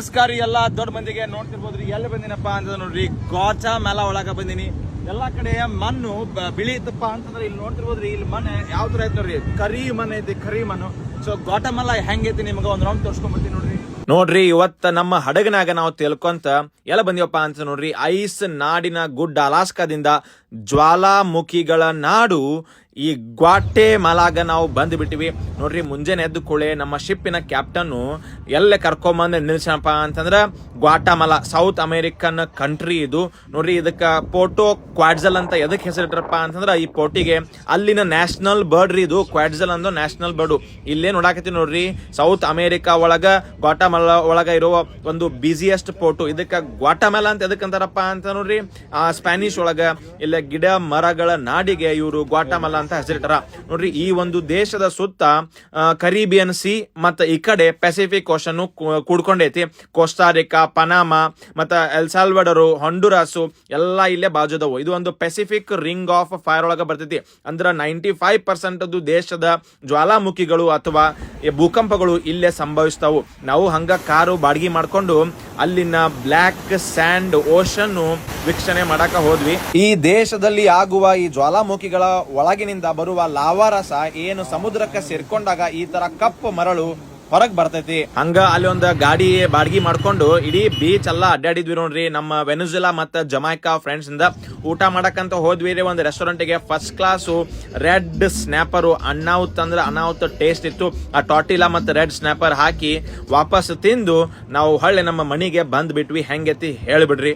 ನಮಸ್ಕಾರ ರೀ ಎಲ್ಲಾ ದೊಡ್ಡ ಮಂದಿಗೆ. ನೋಡ್ತಿರ್ಬೋದ್ರಿ ಎಲ್ಲಿ ಬಂದಿನಪ್ಪ ಅಂತ ನೋಡ್ರಿ, ಗೋಚಮೆಲ ಒಳಗ ಬಂದಿನಿ. ಎಲ್ಲಾ ಕಡೆ ಮಣ್ಣು ಬಿಳಿ ಇತ್ತಪ್ಪ ಅಂತಂದ್ರೆ ಇಲ್ಲಿ ನೋಡ್ತಿರ್ಬೋದ್ರಿ, ಇಲ್ಲಿ ಮಣ್ಣು ಯಾವ ತರ ಐತಿ ನೋಡ್ರಿ, ಕರಿ ಮಣ್ಣು ಐತಿ, ಕರಿ ಮಣ್ಣು. ಸೊ ಗೋಟಮೆಲ ಹೆಂಗೈತಿ ನಿಮ್ಗೆ ಒಂದ್ ರೌಂಡ್ ತೋರ್ಸ್ಕೊಂಡ್ಬರ್ತೀನಿ ನೋಡ್ರಿ. ಇವತ್ತ ನಮ್ಮ ಹಡಗನಾಗ ನಾವು ತಿಳ್ಕೊಂತ ಎಲ್ಲ ಬಂದಿವಪ್ಪ ಅಂತ ನೋಡ್ರಿ, ಐಸ್ ನಾಡಿನ ಗುಡ್ಡ ಅಲಾಸ್ಕಾದಿಂದ ಜ್ವಾಲಾಮುಖಿಗಳ ನಾಡು ಈ ಗ್ವಾಟೆಮಾಲಾಗ ನಾವು ಬಂದು ಬಿಟ್ಟಿವಿ ನೋಡ್ರಿ. ಮುಂಜಾನೆ ಎದ್ದು ಕೂಳೆ ನಮ್ಮ ಶಿಪ್ಪಿನ ಕ್ಯಾಪ್ಟನ್ನು ಎಲ್ಲ ಕರ್ಕೊಂಬಂದು ನಿಲ್ಸಪ್ಪ ಅಂತಂದ್ರ ಗ್ವಾಟೆಮಾಲಾ ಸೌತ್ ಅಮೇರಿಕನ್ ಕಂಟ್ರಿ ಇದು ನೋಡ್ರಿ. ಇದಕ್ಕ ಪೋರ್ಟೋ ಕ್ವಾಡ್ಜಲ್ ಅಂತ ಎದಕ್ ಹೆಸರಿಟ್ರಪ್ಪ ಅಂತಂದ್ರ ಈ ಪೋರ್ಟಿಗೆ ಅಲ್ಲಿನ ನ್ಯಾಷನಲ್ ಬರ್ಡ್ ರೀ ಇದು. ಕ್ವಾಡ್ಜಲ್ ಅಂದು ನ್ಯಾಷನಲ್ ಬರ್ಡ್. ಇಲ್ಲೇ ನೋಡಾಕತ್ತಿ ನೋಡ್ರಿ, ಸೌತ್ ಅಮೇರಿಕಾ ಒಳಗ ಗ್ವಾಟೆಮಾಲಾ ಒಳಗ ಇರುವ ಒಂದು ಬಿಸಿಯೆಸ್ಟ್ ಪೋರ್ಟು. ಇದಕ್ಕ ಗ್ವಾಟೆಮಾಲಾ ಅಂತ ಎದಕ್ ಅಂತಾರಪ್ಪ ಅಂತ ನೋಡ್ರಿ, ಸ್ಪ್ಯಾನಿಷ್ ಒಳಗ ಇಲ್ಲ ಗಿಡ ಮರಗಳ ನಾಡಿಗೆ ಇವರು ಗ್ವಾಟೆಮಾಲಾ ಅಂತ ಹೆಸರಿಟ್ಟಾರ ನೋಡ್ರಿ. ಈ ಒಂದು ದೇಶದ ಸುತ್ತ ಕರೀಬಿಯನ್ ಸಿ ಮತ್ತ ಈ ಕಡೆ ಪೆಸಿಫಿಕ್ ಓಷನ್ ಕೂಡ್ಕೊಂಡೈತಿ. ಕೋಸ್ಟಾರಿಕಾ, ಪನಾಮಾ ಮತ್ತ ಎಲ್ ಸಾಲ್ವಡರು, ಹೊಂಡುರಾಸು ಎಲ್ಲಾ ಇಲ್ಲೇ ಬಾಜುದವು. ಇದು ಒಂದು ಪೆಸಿಫಿಕ್ ರಿಂಗ್ ಆಫ್ ಫೈರ್ ಒಳಗ ಬರ್ತೈತಿ. ಅಂದ್ರ 95% ದೇಶದ ಜ್ವಾಲಾಮುಖಿಗಳು ಅಥವಾ ಭೂಕಂಪಗಳು ಇಲ್ಲೇ ಸಂಭವಿಸ್ತಾವು. ನಾವು ಹಂಗ ಕಾರು ಬಾಡಿಗೆ ಮಾಡ್ಕೊಂಡು ಅಲ್ಲಿನ ಬ್ಲ್ಯಾಕ್ ಸ್ಯಾಂಡ್ ಓಷನ್ ವೀಕ್ಷಣೆ ಮಾಡಾಕ ಹೋದ್ವಿ. ಈ ದೇಶದಲ್ಲಿ ಆಗುವ ಈ ಜ್ವಾಲಾಮುಖಿಗಳ ಒಳಗಿನಿಂದ ಬರುವ ಲಾವಾರಸ ಏನು ಸಮುದ್ರಕ್ಕೆ ಸೇರ್ಕೊಂಡಾಗ ಈ ತರ ಕಪ್ಪು ಮರಳು ಹೊರಗ್ ಬರ್ತೈತಿ. ಹಂಗ ಅಲ್ಲಿ ಒಂದು ಗಾಡಿ ಬಾಡಿಗೆ ಮಾಡ್ಕೊಂಡು ಇಡೀ ಬೀಚ್ ಎಲ್ಲ ಅಡ್ಡಾಡಿದ್ವಿ ನೋಡ್ರಿ. ನಮ್ಮ ವೆನಿಜುಲಾ ಮತ್ತ ಜಮೈಕಾ ಫ್ರೆಂಡ್ಸ್ ಇಂದ ಊಟ ಮಾಡಕಂತ ಹೋದ್ವಿ ರೀ ಒಂದು ರೆಸ್ಟೋರೆಂಟ್ಗೆ. ಫಸ್ಟ್ ಕ್ಲಾಸು ರೆಡ್ ಸ್ನ್ಯಾಪರ್ ಅನಾಹುತ್ ಅಂದ್ರೆ ಅನಾಹುತ್ ಟೇಸ್ಟ್ ಇತ್ತು. ಆ ಟಾಟಿಲಾ ಮತ್ತೆ ರೆಡ್ ಸ್ನ್ಯಾಪರ್ ಹಾಕಿ ವಾಪಸ್ ತಿಂದು ನಾವು ಹೊಳ್ಳಿ ನಮ್ಮ ಮನೆಗೆ ಬಂದ್ ಬಿಟ್ವಿ. ಹೆಂಗೈತಿ ಹೇಳ್ಬಿಡ್ರಿ.